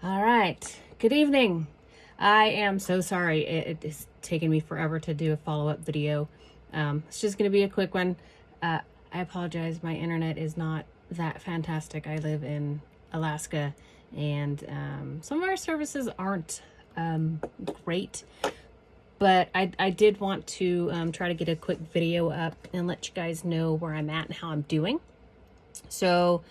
All right. Good evening. I am so sorry. It is taking me forever to do a follow-up video. It's just going to be a quick one. I apologize. My internet is not that fantastic. I live in Alaska, and some of our services aren't great. But I did want to try to get a quick video up and let you guys know where I'm at and how I'm doing. So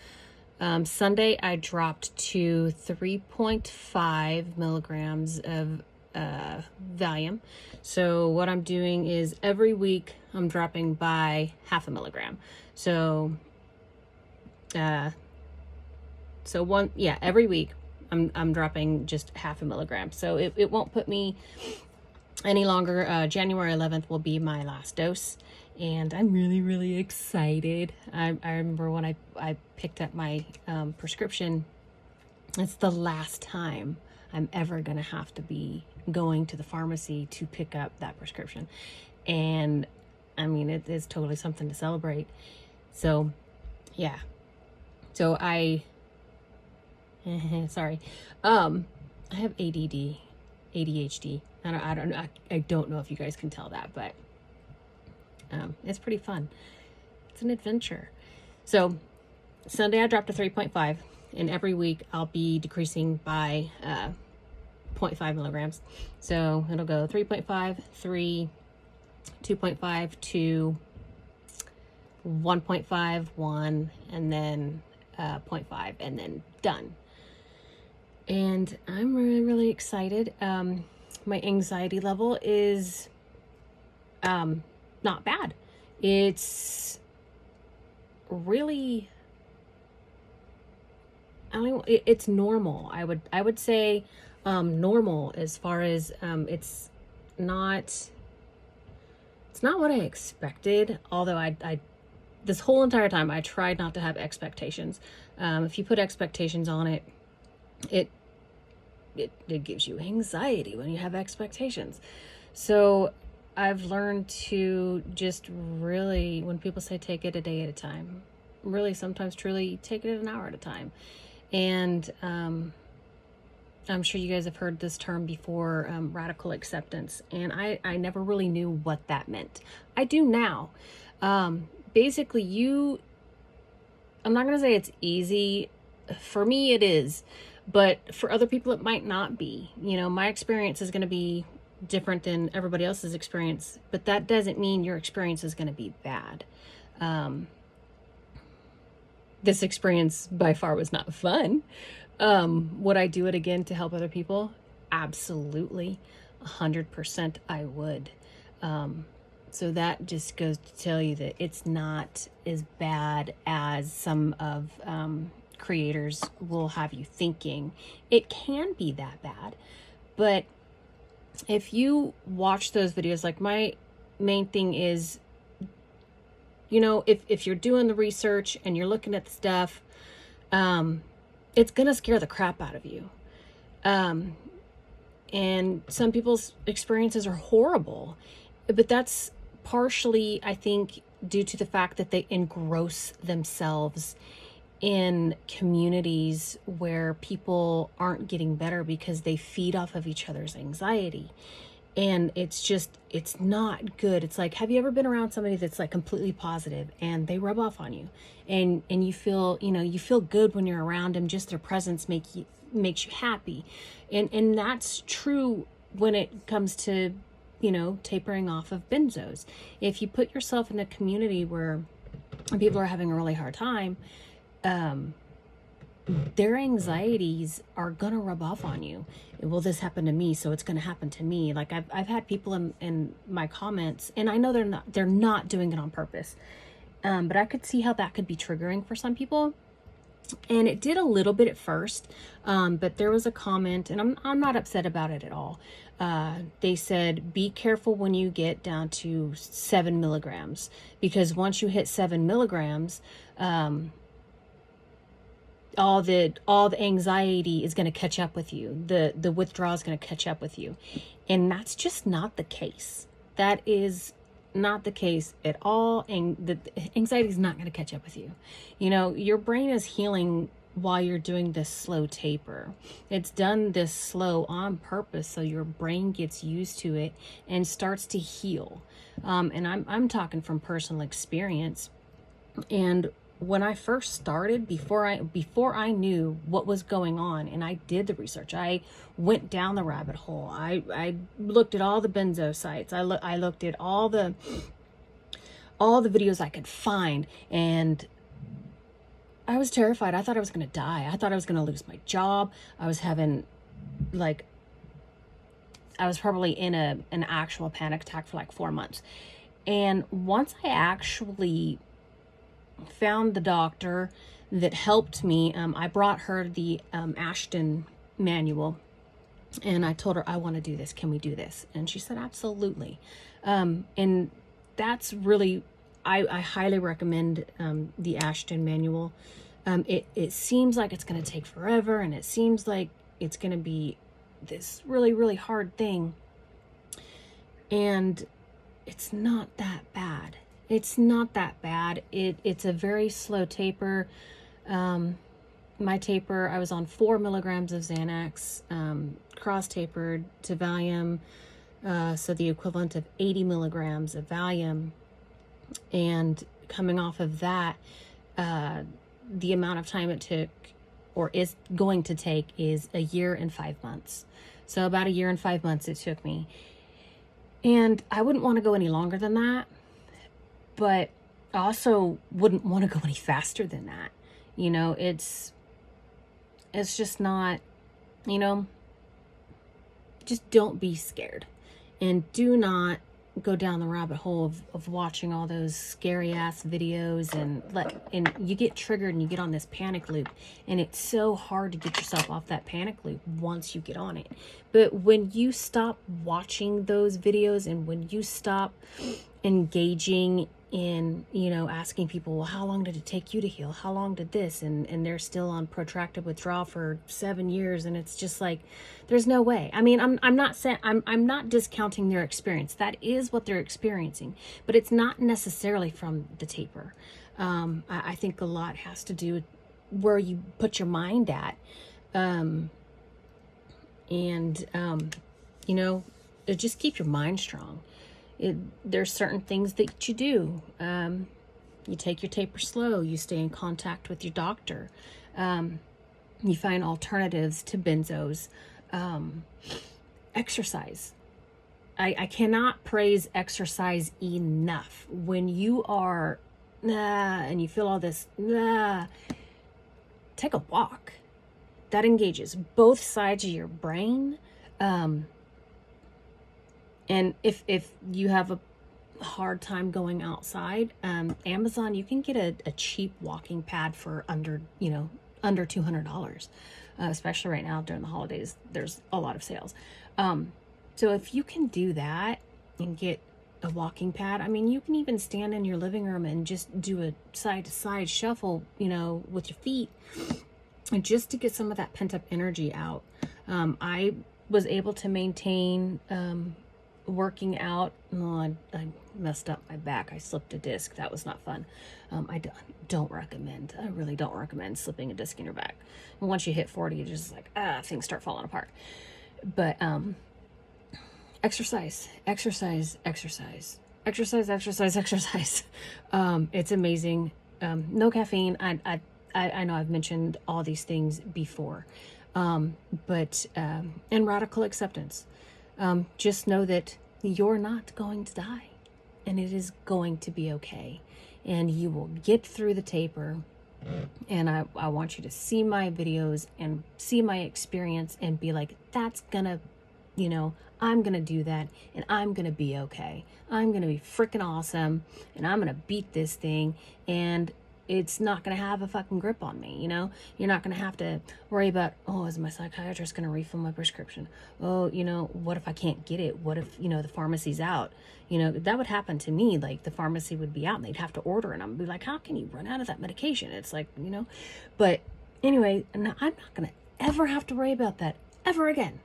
Sunday I dropped to 3.5 milligrams of Valium. So what I'm doing is every week I'm dropping by half a milligram. So every week I'm dropping just half a milligram. So it won't put me any longer. January 11th will be my last dose, and I'm really excited. I remember when I picked up my prescription, it's the last time I'm ever gonna have to be going to the pharmacy to pick up that prescription. And I mean, it is totally something to celebrate. So yeah, so sorry, I have ADHD. I don't know if you guys can tell that, but it's pretty fun. It's an adventure. So Sunday I dropped to 3.5, and every week I'll be decreasing by 0.5 milligrams. So it'll go 3.5, 3, 2.5, 2, 1.5, 1, and then 0.5, and then done. And I'm really excited. My anxiety level is not bad. It's really, it's normal. I would say normal, as far as it's not what I expected. Although I this whole entire time I tried not to have expectations. If you put expectations on it, it gives you anxiety when you have expectations. So I've learned to just really, when people say take it a day at a time, really sometimes truly take it an hour at a time. And I'm sure you guys have heard this term before, radical acceptance. And I never really knew what that meant. I do now. Basically, I'm not going to say it's easy. For me, it is. But for other people, it might not be. You know, my experience is going to be different than everybody else's experience, but that doesn't mean your experience is going to be bad. This experience by far was not fun. Would I do it again to help other people? Absolutely. 100% I would. So that just goes to tell you that it's not as bad as some of creators will have you thinking. It can be that bad, but if you watch those videos, like, my main thing is, you know, if you're doing the research and you're looking at the stuff, it's gonna scare the crap out of you. And some people's experiences are horrible, but that's partially, I think, due to the fact that they engross themselves in communities where people aren't getting better because they feed off of each other's anxiety. And it's not good. It's like, have you ever been around somebody that's like completely positive and they rub off on you, and you feel, you feel good when you're around them, just their presence makes you happy. And that's true when it comes to, tapering off of benzos. If you put yourself in a community where people are having a really hard time, their anxieties are gonna rub off on you. Well, this happened to me, so it's gonna happen to me. Like, I've had people in my comments, and I know they're not doing it on purpose, but I could see how that could be triggering for some people. And it did a little bit at first, but there was a comment, and I'm not upset about it at all. They said, be careful when you get down to 7 milligrams, because once you hit 7 milligrams, all the anxiety is going to catch up with you. The withdrawal is going to catch up with you. And that's just not the case. That is not the case at all. And the anxiety is not going to catch up with you. Your brain is healing while you're doing this slow taper. It's done this slow on purpose so your brain gets used to it and starts to heal. And I'm talking from personal experience. And when I first started, before I knew what was going on, and I did the research, I went down the rabbit hole. I looked at all the benzo sites. I looked at all the videos I could find, and I was terrified. I thought I was going to die. I thought I was going to lose my job. I was having, like, I was probably in an actual panic attack for like 4 months. And once I actually found the doctor that helped me, I brought her the Ashton manual, and I told her, I want to do this. Can we do this? And she said, absolutely. And that's really, I highly recommend the Ashton manual. It seems like it's going to take forever, and it seems like it's going to be this really, really hard thing. And it's not that bad. It's not that bad. It's a very slow taper. My taper, I was on 4 milligrams of Xanax, cross-tapered to Valium, so the equivalent of 80 milligrams of Valium. And coming off of that, the amount of time it took, or is going to take, is 1 year and 5 months. So about 1 year and 5 months it took me. And I wouldn't want to go any longer than that, but I also wouldn't want to go any faster than that. You know, it's just not, you know, just don't be scared, and do not go down the rabbit hole of watching all those scary ass videos, and you get triggered and you get on this panic loop, and it's so hard to get yourself off that panic loop once you get on it. But when you stop watching those videos, and when you stop engaging in, you know, asking people, well, how long did it take you to heal? How long did this? And they're still on protracted withdrawal for 7 years. And it's just like, there's no way. I mean, I'm not saying, I'm not discounting their experience. That is what they're experiencing, but it's not necessarily from the taper. I think a lot has to do with where you put your mind at. You know, just keep your mind strong. There's certain things that you do. You take your taper slow. You stay in contact with your doctor. You find alternatives to benzos. Exercise. I cannot praise exercise enough. When you are and you feel all this, take a walk. That engages both sides of your brain. And if you have a hard time going outside, Amazon, you can get a cheap walking pad for under $200. Especially right now during the holidays, there's a lot of sales. So if you can do that and get a walking pad, I mean, you can even stand in your living room and just do a side to side shuffle, you know, with your feet, and just to get some of that pent up energy out. I was able to maintain, working out. I messed up my back. I slipped a disc. That was not fun. I don't recommend. I really don't recommend slipping a disc in your back. And once you hit 40, you're just like, things start falling apart. But exercise. It's amazing. No caffeine. I know I've mentioned all these things before, but and radical acceptance. Just know that you're not going to die, and it is going to be okay, and you will get through the taper. And I want you to see my videos and see my experience and be like, that's gonna, you know, I'm gonna do that, and I'm gonna be okay. I'm gonna be freaking awesome, and I'm gonna beat this thing, and it's not going to have a fucking grip on me, you know? You're not going to have to worry about, oh, is my psychiatrist going to refill my prescription? Oh, you know, what if I can't get it? What if, you know, the pharmacy's out? You know, that would happen to me. Like, the pharmacy would be out and they'd have to order, and I'm be like, how can you run out of that medication? It's like, you know, but anyway, I'm not going to ever have to worry about that ever again.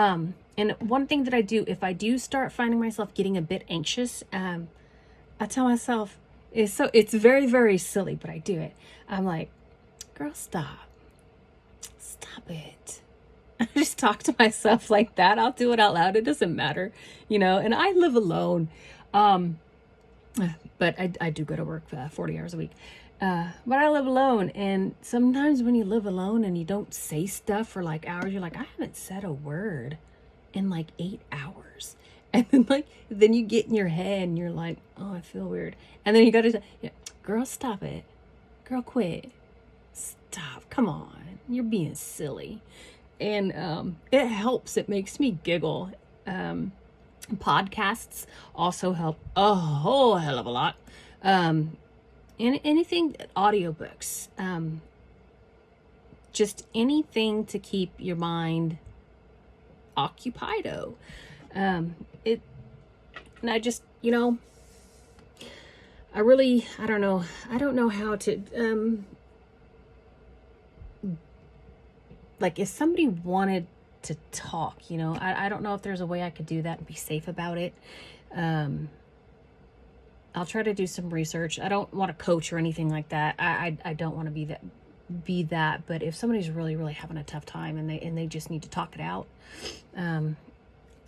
And one thing that I do, if I do start finding myself getting a bit anxious, I tell myself, it's very, very silly, but I do it. I'm like, girl, stop it. I just talk to myself like that. I'll do it out loud. It doesn't matter, and I live alone. But I do go to work 40 hours a week. But I live alone. And sometimes when you live alone and you don't say stuff for like hours, you're like, I haven't said a word in like 8 hours. And then you get in your head and you're like, oh, I feel weird. And then you got to say, yeah, girl, stop it. Girl, quit. Stop. Come on. You're being silly. And it helps. It makes me giggle. Podcasts also help a whole hell of a lot. And anything, audiobooks, just anything to keep your mind occupied. And I just, I don't know how to, like if somebody wanted to talk, I don't know if there's a way I could do that and be safe about it. I'll try to do some research. I don't want to coach or anything like that. I don't want to be that, but if somebody's really, really having a tough time and they just need to talk it out,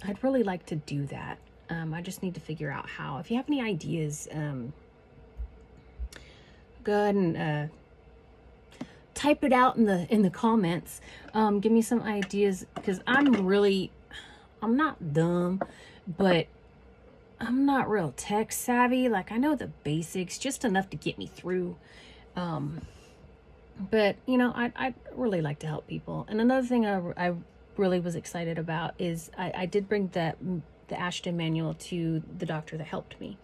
I'd really like to do that. I just need to figure out how. If you have any ideas, go ahead and type it out in the comments. Give me some ideas, because I'm not dumb, but I'm not real tech savvy. Like, I know the basics, just enough to get me through. But I'd really like to help people. And another thing I really was excited about is I did bring the Ashton manual to the doctor that helped me,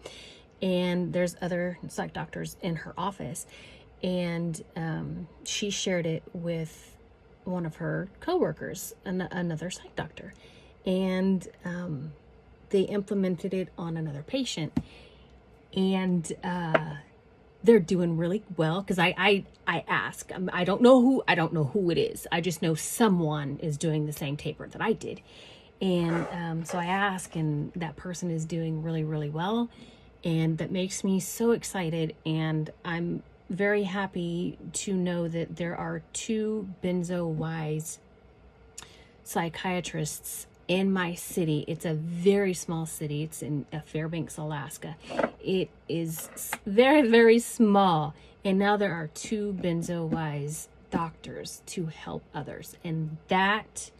and there's other psych doctors in her office, and she shared it with one of her coworkers, another psych doctor, and they implemented it on another patient, and they're doing really well, because I ask, I don't know who it is. I just know someone is doing the same taper that I did. And so I ask, and that person is doing really, really well. And that makes me so excited. And I'm very happy to know that there are 2 benzo-wise psychiatrists in my city. It's a very small city. It's in Fairbanks, Alaska. It is very, very small. And now there are 2 benzo-wise doctors to help others. And that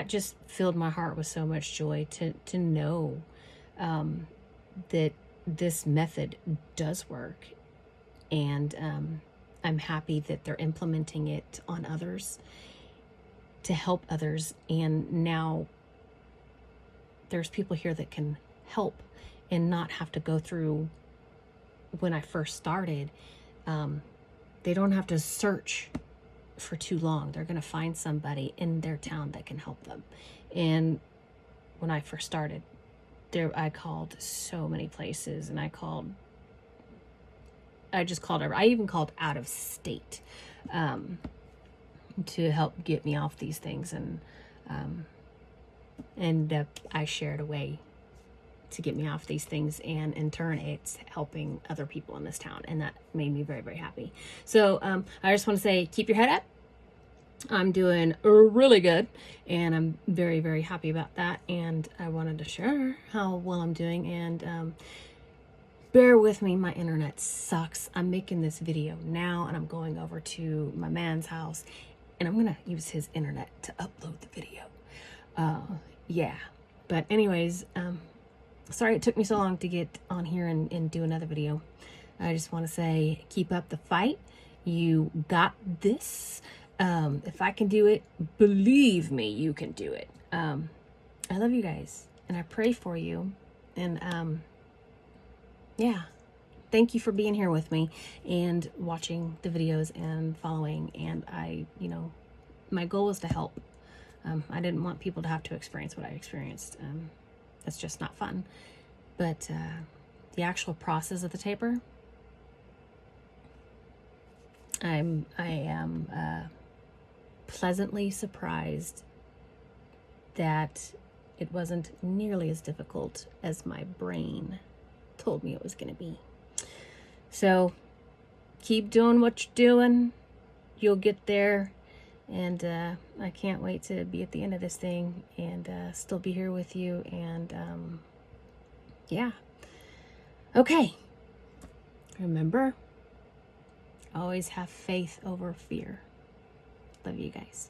just filled my heart with so much joy to know that this method does work. And I'm happy that they're implementing it on others to help others. And now there's people here that can help and not have to go through. When I first started, they don't have to search for too long. They're going to find somebody in their town that can help them. And when I first started I called so many places, and I even called out of state to help get me off these things. And I shared a way to get me off these things, and in turn it's helping other people in this town, and that made me very, very happy. So I just want to say, keep your head up. I'm doing really good, and I'm very, very happy about that. And I wanted to share how well I'm doing, and bear with me, my internet sucks. I'm making this video now, and I'm going over to my man's house, and I'm gonna use his internet to upload the video. Yeah, but anyways, sorry it took me so long to get on here and do another video. I just want to say, keep up the fight. You got this. If I can do it, believe me, you can do it. I love you guys, and I pray for you. And yeah, thank you for being here with me and watching the videos and following. And my goal was to help. I didn't want people to have to experience what I experienced. That's just not fun. But the actual process of the taper, I am pleasantly surprised that it wasn't nearly as difficult as my brain told me it was going to be. So keep doing what you're doing. You'll get there. And I can't wait to be at the end of this thing and still be here with you. And yeah. Okay. Remember, always have faith over fear. Love you guys.